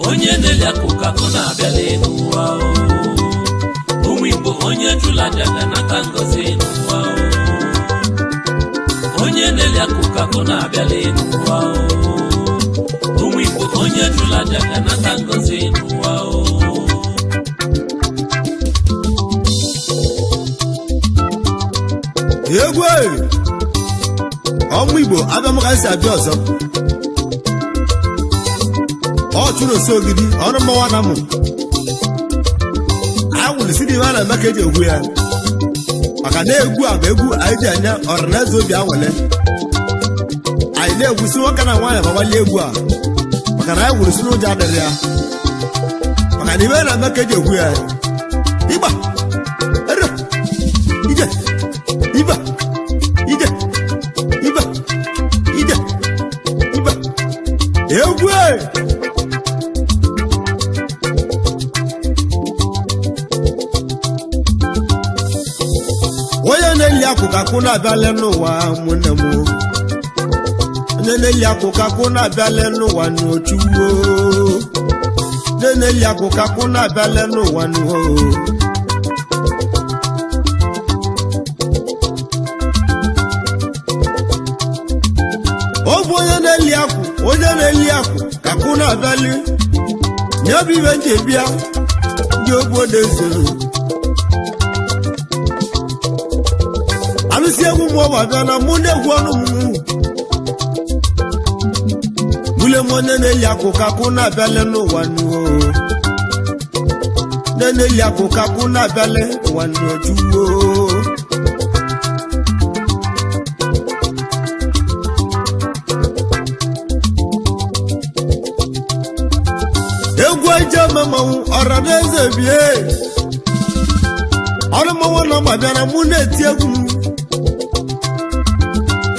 Onye neliakuka kuna abịala n'ụwa ụmụ Igbo onye jụla jaga n'aka ngozi n'ụwa onye neliakuka kuna abịala n'ụwa ụmụ Igbo onye jụla jaga n'aka ngozi n'ụwa egwe ọmụ Igbo abịamaka si abịa ọzọ Nonso Ogidi ọrụ mmanwa na mụ awụrụ si n'ihe a na-eme ka eji egwu ya maka na egwu a bụ egwu anyị ji anya ọranaeze obi anwale anyị na-egwusi nwoke na nwaanyị gbawalie egwu a maka na anyị wụrụ si n'ụjọ adịrị ya maka na ihe a na-eme ka eji egwu ya ịgba ije ịba ije ịba ije ịba egwu onye na-eli akụkụ akụ na-abịala n'ụwa ụmụnne m onye na-eli akụkụ akụ na-abịala n'ụwa n'ochuwo onye na-eli akụkụ akụ na-abịala n'ụwa n'o ọ bụ onye na-eli akụ ka akụ na-abịali nye bụ ibe nji bịa ndị obodo ezoro alụsị egwu mụ ọba bịa na mụ na-egwu ọnụ m mụle m onye na-eli akụkụ akụ na-abịala n'ụwa n'o na-eli akụkụ akụ na-abịala ụwa n'ojuwo egwu eje mmanwụ ọranaeze bie ọrụ mmanwụ nọ ma bịara mụ na-eti egwu m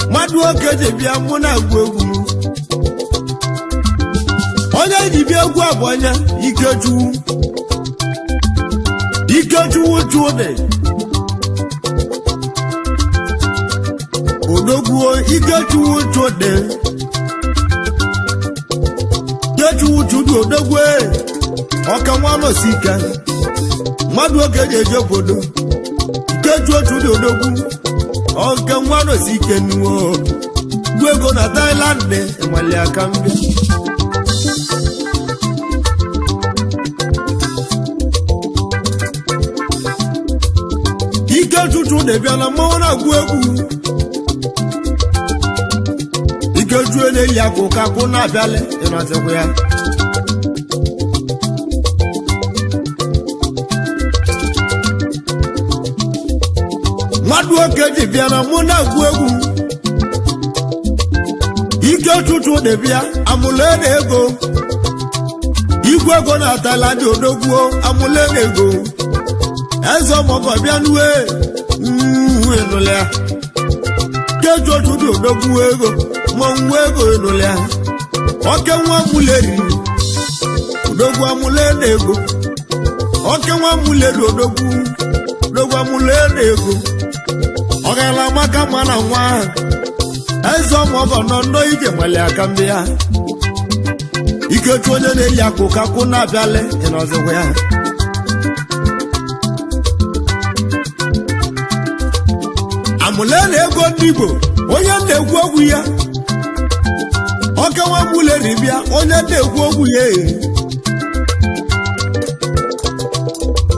mmadụ oke ji bịa mụ na-agụ egwu m onye ji bịa egwu a bụ onye Ikechukwu Chude odogwu Ikechukwu Chude odogwu ọka nwanụ si ike mmadụ oke ji eje obodo Ikechukwu Chude odogwu ọka nwanụ si ike nuo gwu ego na Thailand nwale aka mbịa Ikechukwu Chude bịala mmanwụ na-agụ egwu Ikechukwu na-eli akụkụ akụ na-abịala ịnọzikwa ya mmadụ oke ji bịa na mụ na-agụ egwu Ikechukwu Chude bịa amụle na ego igwe ego na Thailand odogwu amụle na ego eze ọmọgọ bịa nuwe enụle ya Ikechukwu Chude odogwu ego ma nwa ego enụle ya oke nwa amụleri odogwu amụle na ego oke nwa amụleri odogwu amụle na ego ọ gaala maka mma na nwa ahụ eze ọmọgọ nọ nnọọ ije nwale aka mbịa ya Ikechukwu onye na-eli akụkụ akụ na-abịala ịnọzikwa ya amụle na ego ndị Igbo onye na-egwu ogwu ya oke nwa amụleri bịa onye na-egwu ogwu ya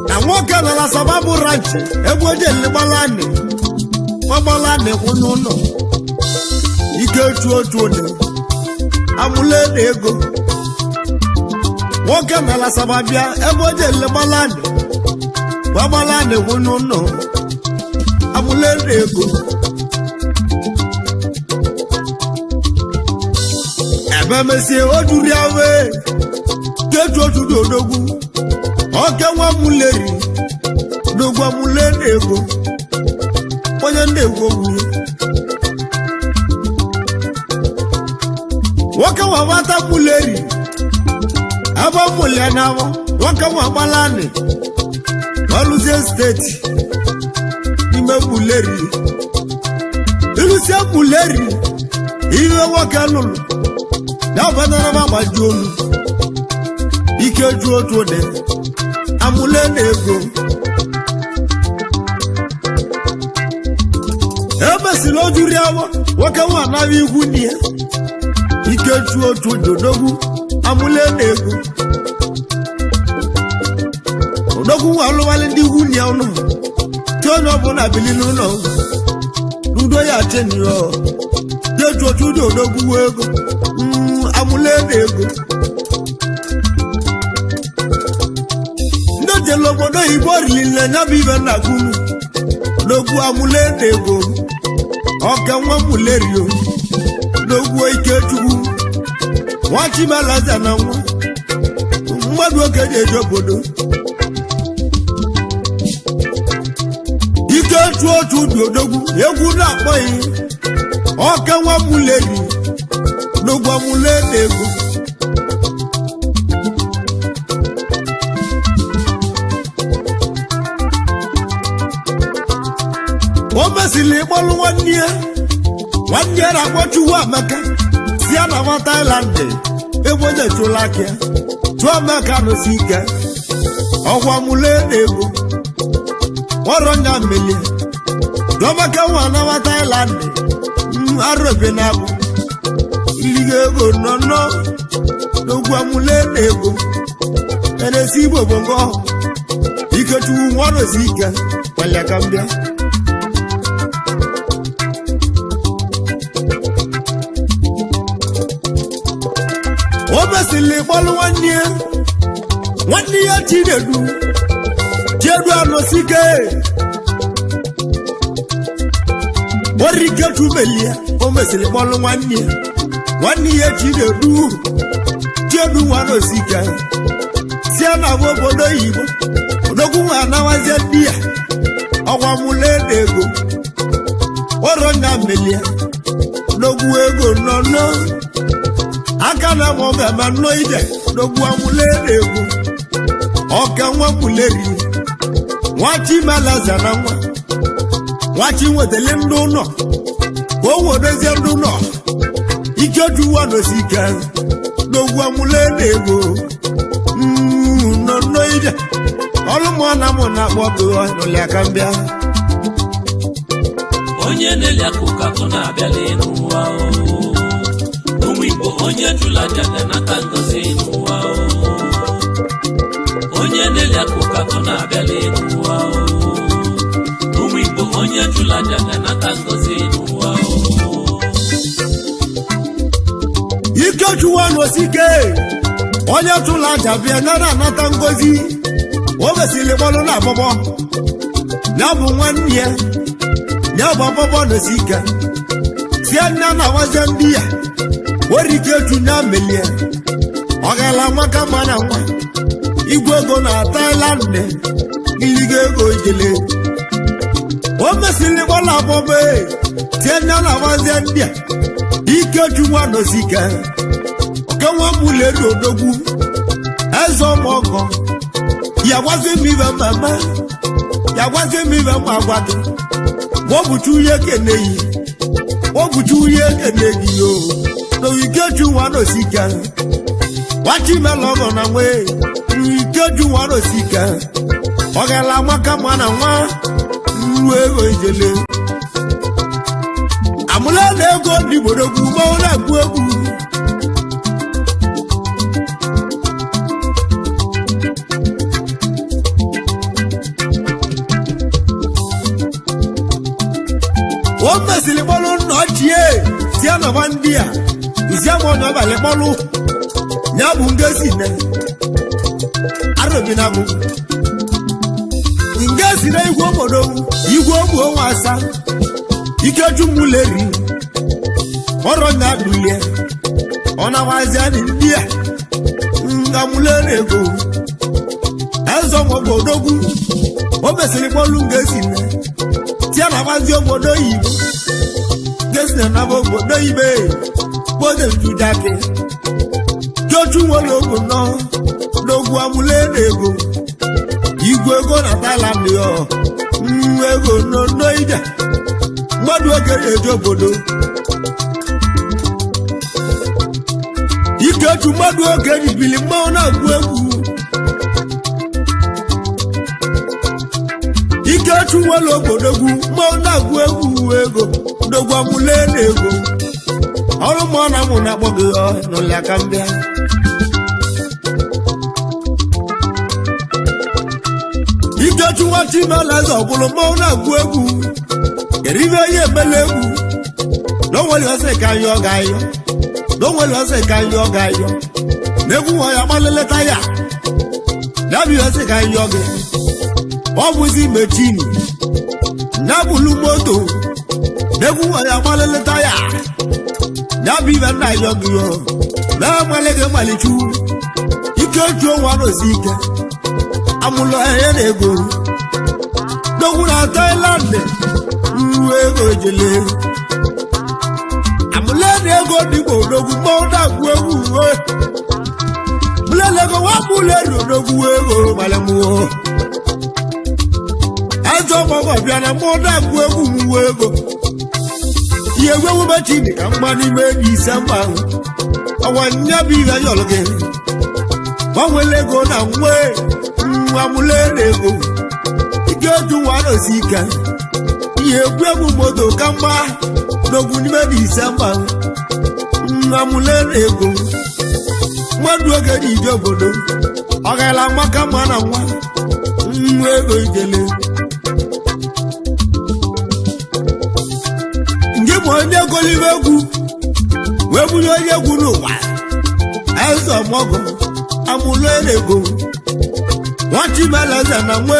na nwoke nọ na Sababu ranch ebe oje nlegbalani kwụ n'ụlọ Ikechukwu Chude amụle na ego nwoke mela sababịa ebe o jele gbalani gbalani wụnụ nọ amụle ego ebe mesie o juru ya wee keju otudo odogwu oke nwa muleri odogwu amụle ego onye ndị egwu ogwuye nwoke nwa nwata muleri ebe mụlia na-awọ nwoke nwa gbalani ọlụzie steeti n'ime muleri ilusie muleri ihe nwoke lụrụ ya ọbanara m agbaji olu ike ju otu ode amụle ego emesịrị ojuri awọ nwoke nwa anaghị igwu nne ya ike ju otu odogwu amụle ego odogwu nwa alụwalị ndị igwu nne ya ụlọ tí onye ọbụla bili n'ụlọ n'udo ya chenio jeju otu dị odogwu ego amụle ego ndị jele obodo oyibo rilile nya bụ ibe nna gunu n'ogwu amụle ego ọka nwa mulerio n'ogwu ikechukwu nwa chimalaza na nwa mmadụ oke ji eji obodo ikechu otu dị odogwu egwu na-akpọghị ọka nwa muleri n'ogwu amụle ego o mesịrị ịkpọlụ nwanne ya na-akpọchukwu amaka si ya na nwa Thailand ebe onye chụla aka ya tụọ amaka nọsi ike ọgwa mụle ego ọrọ nya mmelie dọmaka nwa na nwa Thailand arụbe na abụ iligo ego nọ n'ogwu amụle ego na-esi igbo bongo ikechukwu nwa nọsi ike kwalịa ka mbịa o mesịrị ịkpọlụ nwanne ya Chinedu anọsike orikechu melie o mesịrị ịkpọlụ nwanne ya Chinedu nwa anọsike si ya na obodo oyibo odogwu nwa anawazie ndị ya ọgwa mụle ego ọrọ nya melie odogwu ego nọ aka na mọ ga-ama nnọ ije n'ogwu amụle ego ọka nwa muleri nwachi malaza na nwachi nwetele ndị ụlọ ka o wedozie ndị ụlọ ikejuwa nosi ike n'ogwu amụle ego nnọ ije ọlụmụana mụ na-akpọ n'ụlọ aka mbịa onye na-eli akụkọ akụ na-abịala n'ụwa ụmụ Igbo onye jụla jade n'aka ngozi n'ụwa onye na-eli akụkọ akụ na-abịala n'ụwa ụmụ Igbo onye jụla jade n'aka ngozi n'ụwa Ikejuwa n'osike onye tụla aja bịa nara anata ngozi o mesịrị kpọlụ na abọbọ ya bụ nwanne ya bụ abọbọ n'osike sie nne na awazie ndị ya orikechu na melie ọgala nwaka mana nwa igwe ego na Thailand iligo ego ijele o mesịrị kpọlụ abọbọ sie nne na awazie ndị ya ikechu nwa n'osike oke nwa muleri odogwu eze ọmọgọ ya gwazi m ibe mama ya gwazi m ibe ma agwado wọbụchu ihe keneyi wọbụchu ihe keneyi yo n'ikeju nwa n'osike wachimela ọgọ na nwe ikeju nwa n'osike ọgala nwaka ma na nwa nru ego ijele amụla na ego ndị bodogwu mmanwụ na-egwu egwu o mesịrị kpọlụ nna ochie si ya na ndị a izi ama onye ọbalị kpọlụ ya bụ ngezi ne Arabi na bu Ingesi na igwe obodo igwe ogbo nwasa Ikeju muleri Oro na dulie Ona wazi ani ndia Nga muleri ego Enzo obodo gu Obesiri bolu ngesi ne Tia na wazi obodo yibo Ngesi na obodo yibe Bode judake Joju wologo no Dogu amuleri ego Igwe ego na Thailand yo ego no ida Madu ogere ejo obodo Ikeju madu ogere bili ma na agwu egwu Ikeju wolo obodo gu ma na agwu egwu ego Dogu amulele ego Oro mo na mu na gbogo yo no le akambia Ikeju wati no lazo obulo ma na agwu egwu Erive ye melegu No wali ose kan yo gayo No wali ose kan yo gayo Negu wo ya malele taya Nabi ose kan yo ge Obuzi mechini Nabulu moto Negu wo ya malele taya Nabi na yo ge yo Na malege malichu Ikeju wa no zike Amulo ego Dogu na Thailand Ego jele Amulele ego dibo dogu moda gwewu Mulele go wabule dogu ego malemu Azo mogo biana moda gwewu ego Yewewu bachini kambani me December Awanya biga yologe Wawele go na mwe Amulele ego Igeju wano sika Yegwe moto kamba Dogu ni me December Ngamulele ego Mwadu ogedi jobodo Ogala maka mana mwa Mwego ijele Ngimu onye golivegu Webuli onye gunuwa Enzo mogo Amulele ego Wati meleze na mwe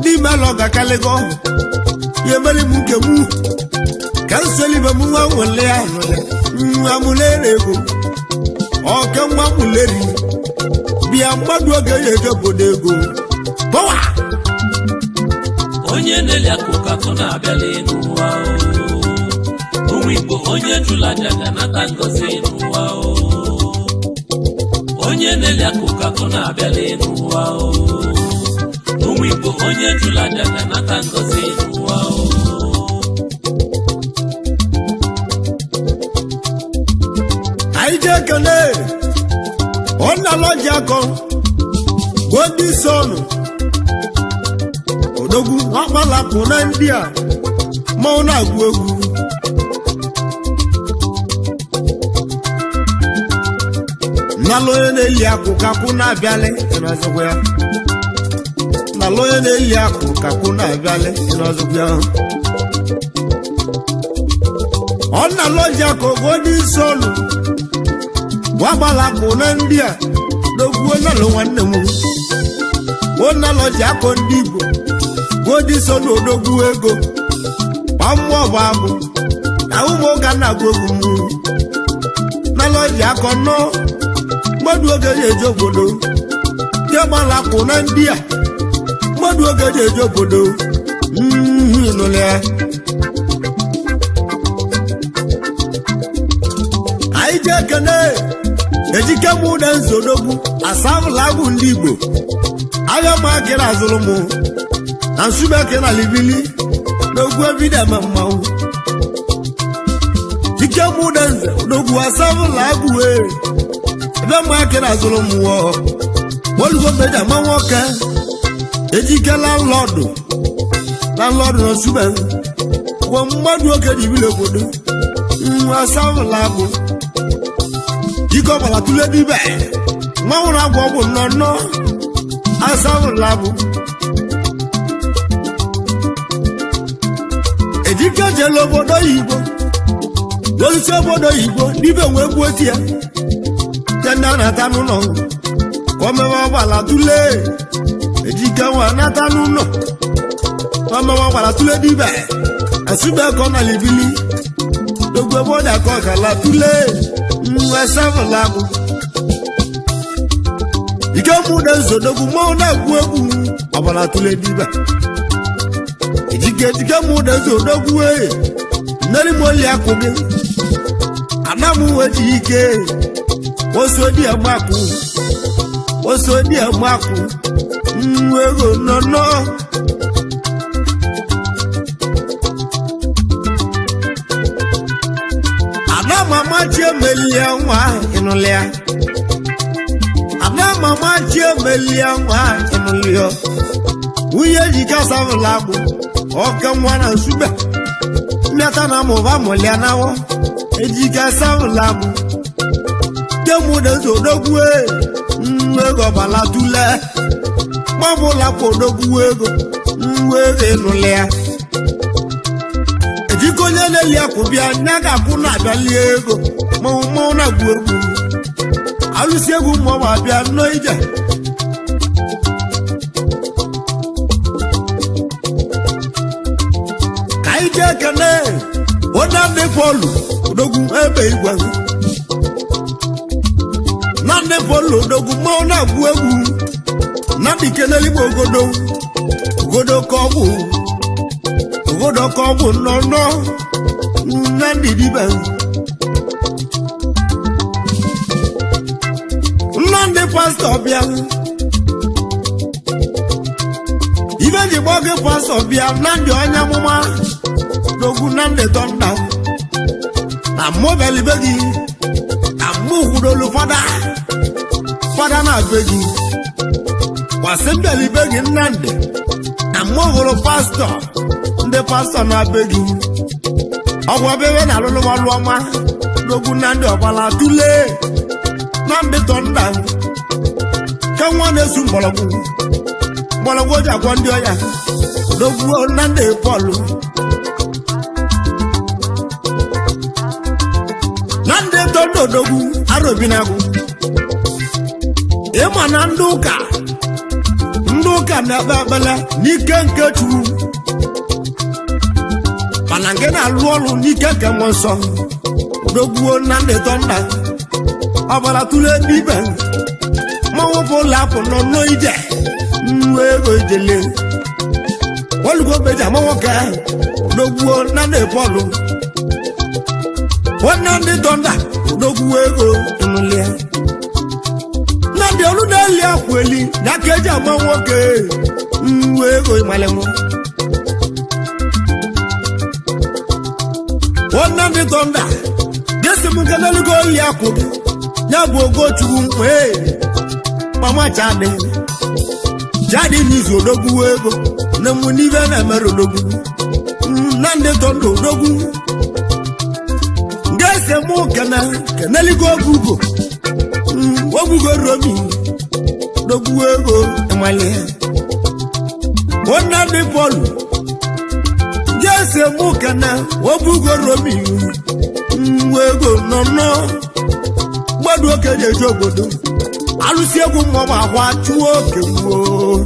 Di meloga kalego Yemeli muke mu Kanseli be mu wa wole anole Amulele ego Oke mwa muleri Bia mmadu oge yeje bodego Bowa Onye nele akuka kuna abịala n'ụwa Ụmụ Igbo onye jụla jaga nata ngozi n'ụwa Onye nele akuka kuna abịala n'ụwa Ụmụ Igbo onye jụla jaga nata ngozi n'ụwa Aije kene Ona loja kon Godi sonu Odogu wakala kuna ndia Mauna agwegu Naloye neli akuka kuna biale Inazogwea Naloye neli akuka kuna biale Inazogwea Ona loja kon godi sonu Wabala kuna ndia Dogu na lo wanne mu Wona loja kon dibo Godi sonu dogu ego Pamwa babu Na umo gana gogu mu Na loja kon no Mwadu ogeje jobodo Kebala kuna ndia Mwadu ogeje jobodo Nolea Aije kene Ejike muda nzodogu Asamu lagu ndibo Aga makera azulumu Nansube kena libili Dogu evide mamau Jike muda nzodogu Asamu lagu Ebe makera azulumu Wolugo meja mawoke Ejike landlordu nansube Kwa mmadu oke dibile kodo Asamu lagu Jiko bala tule dibe Mawuna gwobu nono Asamu labu Ejike jelo bodo yibo Dolise bodo yibo Dibe wegwe tia Tenda na tanu no omewa gbala tule ejike nwa nata n'ụlọ omewa gbala tule dibe asube ko na libili dogwe boda ko kala tule nwe savela bu ike mu de zodogu mo na gwu egwu ọbala tule dibe ejike mu de zodogu nari mo li akoge adamu weji ike osodi amaku nwego nono adama machi melia nwa inulia adama machi melia nwa inulio uye jika savulabu oka mwana nsube miata na mova molia nawo ejika savulabu temu de zodogwe nwego balatule mabula podogwe ego nwege nulia ejiko nyele akubia nyaga kuna abali ego mo na gwu alusi egu mo ba bia no ije kaije kene oda de polu odogwu ebe igwe nande polu odogwu mo na gwu egwu nandi keneli godo kobu no nandi dibe nandi pastor bia even the boge pastor bia nandi onya muma dogu nandi tonda na mobile begi amu hudolu fada na begi wasembeli begi nandi na mobile pastor nde pastor na begi ogwa bebe na lulu waloma dogu nandi obala tule nandi tonda kanwa nesu mbologu jagwa ndi oya dogu nandi polu nandi tondo dogu arobinagu ema na nduka na babala nike nketu panangena luolu nike kemonso dogu nandi tonda obala tule bibe mawo pola pono no ide nwego ijele wolugo beja mawo ka dogu nandi polu nandi tonda dogu ego inulia nandi olu dali akweli nakeja mawo ke nwego imalemo nandi tonda desi munkeneli go yakubi nyabu ogochukwu mpe mama jadi nizo odogwu ego na munive na mere odogwu nandi tondo odogwu ngese mu keneli go ogugo romi odogwu ego emale nandi polu ngese mu ogugo romi ego nono gbadu okenye eji obodo alụsi egwu mmọnwụ agwa chụọ oke gwuo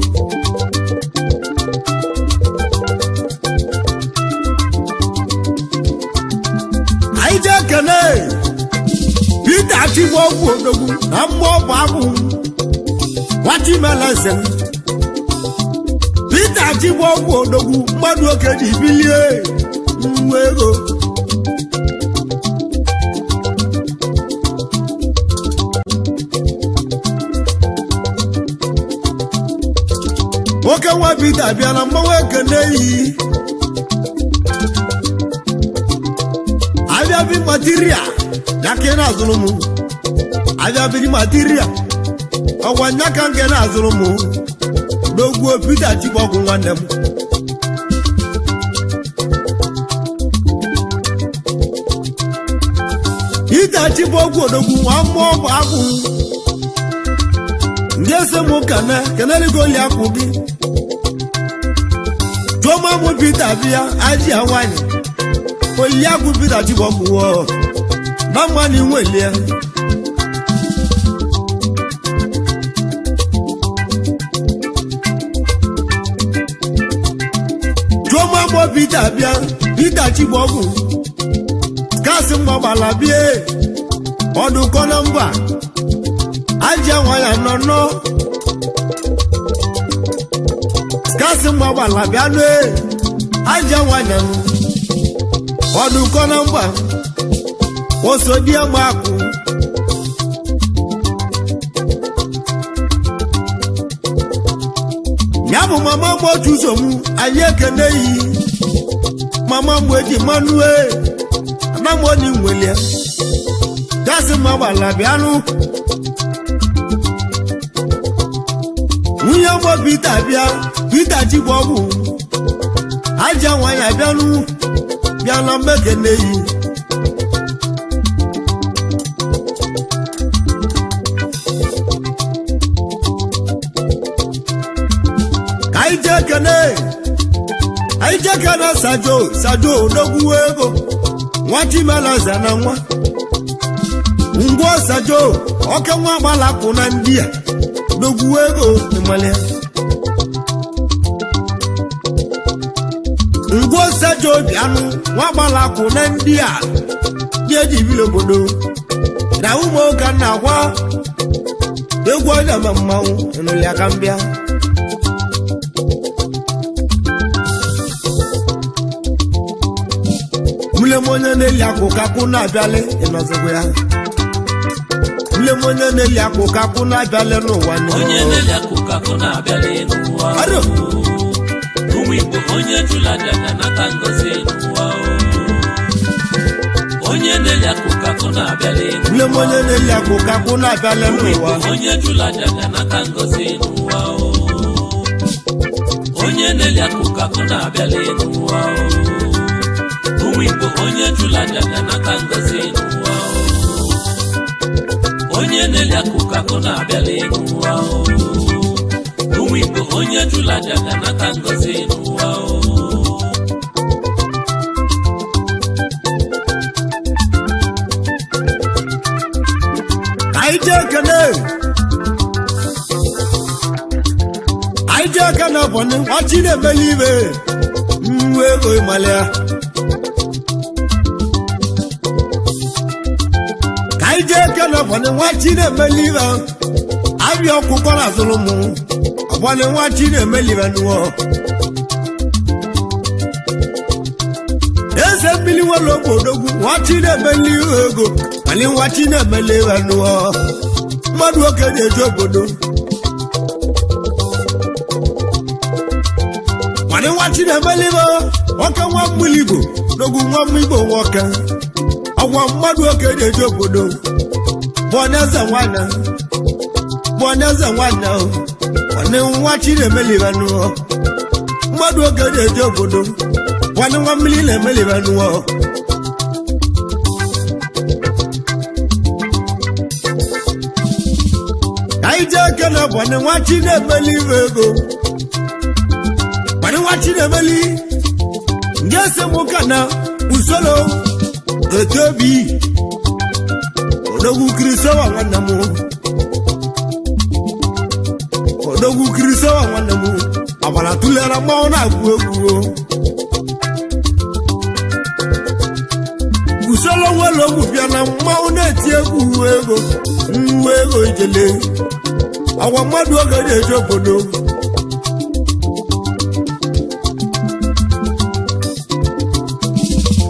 anyị ji ekene Peter achịgba ọgwụ odogwu na mmụọ agwụ nwachimeleze Peter achịgba ọgwụ odogwu mmadụ okenye ibilie nwa ego nwoke nwa Peter bịa na mmanwụ ekene yi abịa bi material nyaka na azụrụ m abịa bi material ọgwa nyaka nke na azụrụ m dogwu Peter chibọgwụ nwanne m Peter chibọgwụ odogwu nwa mmụọ bụ agwụ ndị ese m keneligo li akwụ gị jụọma mụ Peter bịa aji ya nwanyị oli agwụ Peter chibọgwụ wọ na mmanụ inwelie Peter bịa Peter Chibogwu kasị mgbagbala bie ọdụkọ na mba aja nwa ya nọ kasị mgbagbala bịa nụ aja nwa ya ọdụkọ na mba osodie gbakụ ya bụ mama mgbochu nsogbu anyị ekene yi mama mgbeji manue anamoni nwele gasị mgbagbala bịanụ nwunye mgbo Peter bịa Peter Chibogwu aja nwanyị bịanụ bịana mmekene yi anyị jekene sajo n'ogwu ego nwa Chimelaza na nwa ngwo sajo oke nwa gbalapụ na ndị a n'ogwu ego ịmalị ngwo sajo bịanụ nwa gbalapụ na ndị a na-eji bili obodo na ụmụoka na agwa egwu ọnya ma mmanwụ ịnụlị aka mbịa Mlemonye n'eli akụkakụ na-abịalị ịnọzikwa ya Mlemonye n'eli akụkakụ na-abịalị n'ụwa onye n'eli akụkakụ na-abịalị n'ụwa ụmụ Igbo onye jụrụ aja ga-anata ngọzi n'ụwa onye n'eli akụkakụ na-abịalị n'ụwa Mlemonye n'eli akụkakụ na-abịalị n'ụwa onye jụrụ aja ga-anata ngọzi n'ụwa onye n'eli akụkakụ na-abịalị n'ụwa ụmụ Igbo onye jụrụ aja ga-anata ngọzi n'ụwa onye n'eli akụkakụ na-abịalị n'ụwa ụmụ Igbo onye jụrụ aja ga-anata ngọzi n'ụwa anyị je ekene bụ nwa chi na-emeli ibe nwa ego ịmalị ya anyị je ekene bụ nwa chi na-emeli ibe abịa ọkụkọ na azụrụ mụ ọgbanye nwa chi na-emeli ibe nụọ eze mmiri nwere obodogwu nwa chi na-emeli ego mana nwa chi na-emeli ibe nụọ mmadụ oke na-eji obodo mana nwa chi na-emeli ibe oke nwa mmiri Igbo n'ogwu nwa mmiri Igbo nwoke ọgwa mmadụ oke na-eji obodo bụ onye eze nwanyị nwanne nwa chi na-emeli ibe nụọ mmadụ oke na-eji obodo nwanne nwa mmiri na-emeli ibe nụọ anyị je ekene bụ nwa chi na-emeli ibe ego mana nwa chi na-emeli nke esemokwu na usoro etobi odogwu kirisowa nwanne m ọbara tụlere mmanwụ na-agwụ egwu usoro nwere ogwu bịa na mmanwụ na-eti egwu nwa ego ijele ọgwa mmadụ oge na-eji obodo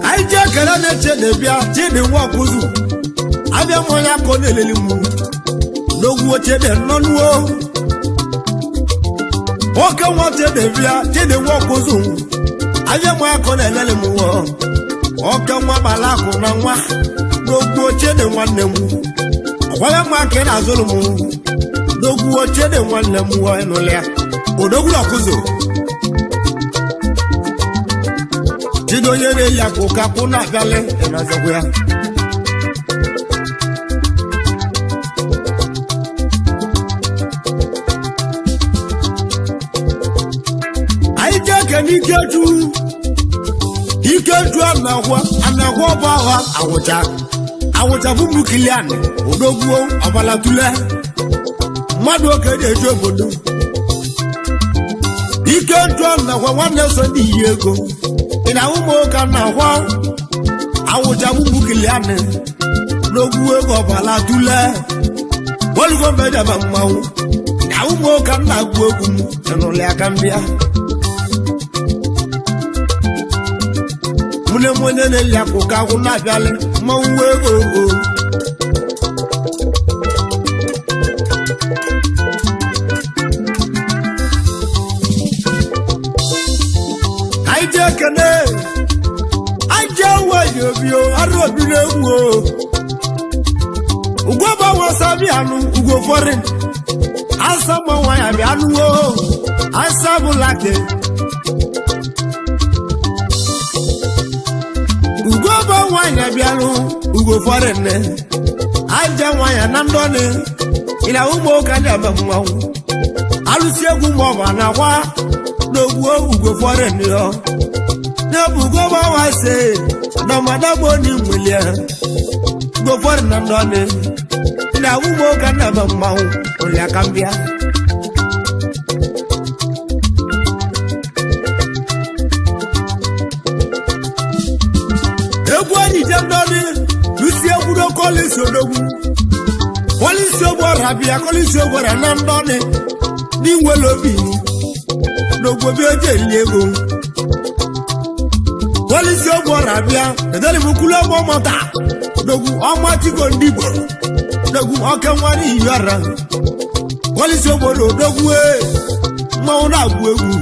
anyị ji ekele na-eche na-ebịa chidi nwa ọkụzụ abịa m onye akọ na-eleli m n'ogwu oche dị nnọnuo nwoke nwa chedebịa chidi nwa ọkụzụ abịa m akọ na-eleli m nwoke nwa gbara akụ na nwa n'ogwu oche dị nwanne m ọkwaya m aka na-azụrụ m n'ogwu oche dị nwanne m n'ụlọ ya odogwu ọkụzụ chido onye na-eli akụkakụ na-abịalị ịnọzikwa ya anyị ji ekene Ikeju anagwa ọba agha awụcha bụ Kilian odogwu ọbala tule mmadụ oke na-eji obodo Ikeju anagwa nwanne so ndị yi ego ina umo kana wa awuja bubu kiliane n'ogwu ego ọbala dule olugo meja ba mmanwụ ina umo kana gwu egwu m enụlị aka mbịa mune mwenye n'eli akụkọ agwụ na-abịalị mmanwụ ego aije kene aije wayo bio arobi n'egwu ugwo ba wasabi anu ugwo foreign asa ma waya bi anu asa bulake ugwo ba waya bi anu ugwo foreign ne aije waya na ndone ila umo kaja ba mwawu alusi egwu mo ba na kwa n'ogwu ugwo foreign yo n'ebugo ba wase na madabo ni mwelia ugwo foreign na ndone ila umo kana ba mwawu oli akambia egwu ani jemdoni lusi egwu do kolisi odogwu kolisi ogbora bia kolisi ogbora na ndoni ni nwelobi n'ogbo bi oje ego polisi ogbora bia edeli mukulu ogbo mota n'ogwu ọma tigo ndigbo n'ogwu oke nwari iyara polisi ogbora n'ogwu mmanwụ na-agwụ egwu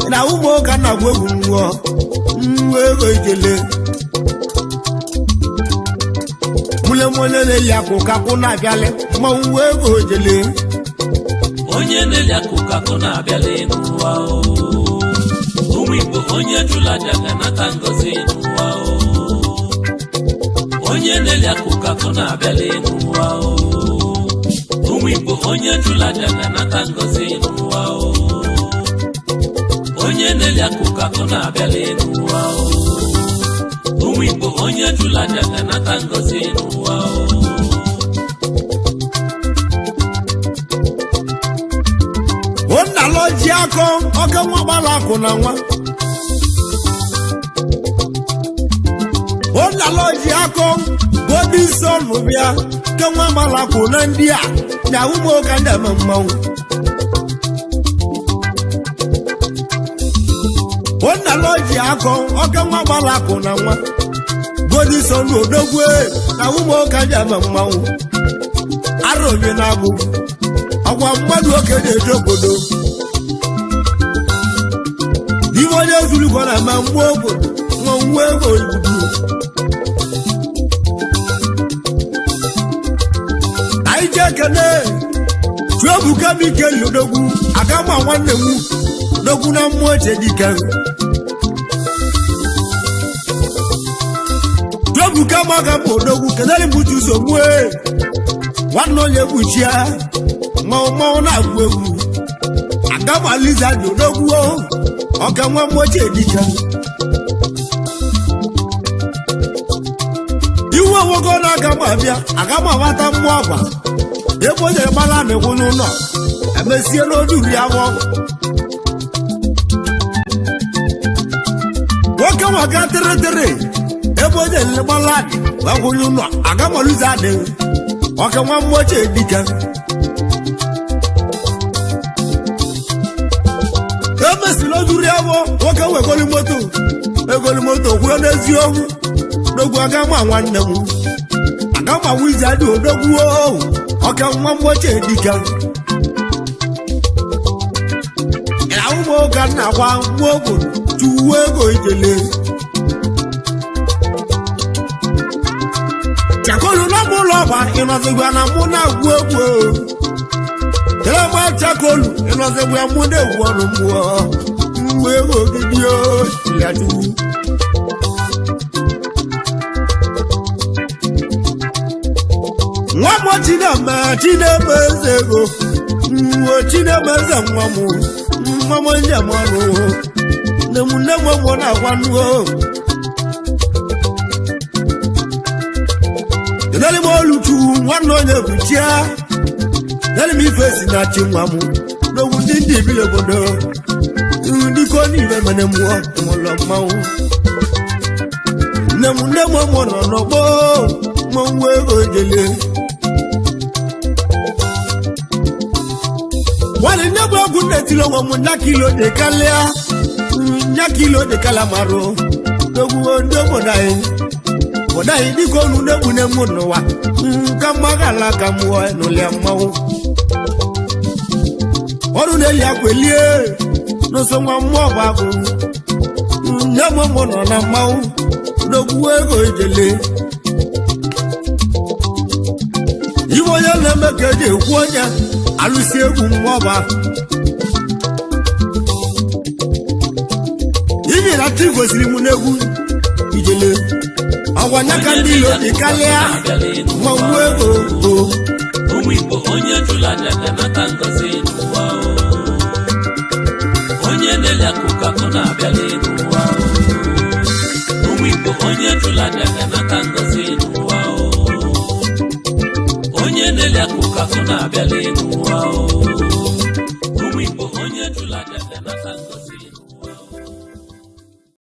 na ụmụ ụka na-agwụ egwu nwa ego ijele mule na-eli akụkọ akwụ na-abịalị mmanwụ ego ijele onye na-eli akụkọ akwụ na-abịalị n'ụwa ụmụ Igbo onye jụla aja ga-anata ngọzi n'ụwa onye na-eli akụkọ akwụ na-abịalị n'ụwa ụmụ Igbo onye jụla aja ga-anata ngọzi n'ụwa onye na-eli akụkọ akwụ na-abịalị n'ụwa ụmụ Igbo onye jụla aja ga-anata ngọzi n'ụwa onna loji akọ oke nwa gbara akụ na nwa onna loji akọ bodi sọnụ bịa ke nwa gbara akụ na ndị a na ụmụ ụka ndị eme mmanwụ onna loji akọ oke nwa gbara akụ na nwa bodi sọnụ odogwu na ụmụ ụka ndị eme mmanwụ arobi na abụ ọgwa mmadụ oke na-eje obodo n'ime onye zurugbo na ma mgbe obodo nwa nwa ego ibudu anyị ji ekene Chuebuka Mike Odogwu agama nwanne m Odogwu na mmụọ oche dike Chuebuka magabụ Odogwu kedere mbutu so mue nwanne onye kpuchia mmanwụ na-agwụ egwu agama lizard Odogwu ọka nwa mmoche dike iwe nwogo na agama abịa agama amata mmụọ agba ebe o jere gbala na-ekwu n'ụlọ emesie n'oduri awọ nwoke nwaga tịrịtịrị ebe o jere gbala na-ekwu n'ụlọ agama lizard ọka nwa mmoche dike emesila oduri awọ nwoke wegoli moto kwuo n'eziokwu n'ogwu agama nwanne m agama wizard Odogwu ọka nwa mmoche dike ya ụmụ ụka na-agba mmụọ obodo chuwe ego ijele chakolu na mụ ụlọ ọba ịnọzigwa na mụ na-agwụ egwu telema chakolu ịnọzigwa mụ na-egwu ọnụ mmụọ mgbe ego ogidi ya chukwu nwa m Chinemeze ego Chinemeze nwa m njem ọnụ nne m ọmụ na-agwa nnuo kedere m oluchukwu nwanne onye buchia kedere m ife si na chi nwa m n'ogwu ndị ibili obodo ndiko ni mene muo molo mau nemu mo no bo mo we ojele wale nebo gunne tilo wo mo nakilo de kalea nyakilo de kalamaro dogu ndobo dai bodai diko nu nebu ne mo no wa kamagala kamwo no le mau oru ne ya kwelie no so nwa mo ba ko nyamo mo no na mau dogu ego ejele iwo ya na mekeje kwonya alusi egwu mo ba ibi na tigo siri mu negwu ijele awanya kandilo dikalia mo ego Umwimbo onye jula jaga na kangozi nuwao Onye nele kuka kuna abele nuwao Umwimbo onye jula jaga na kangozi nuwao Onye nele kuka kuna abele nuwao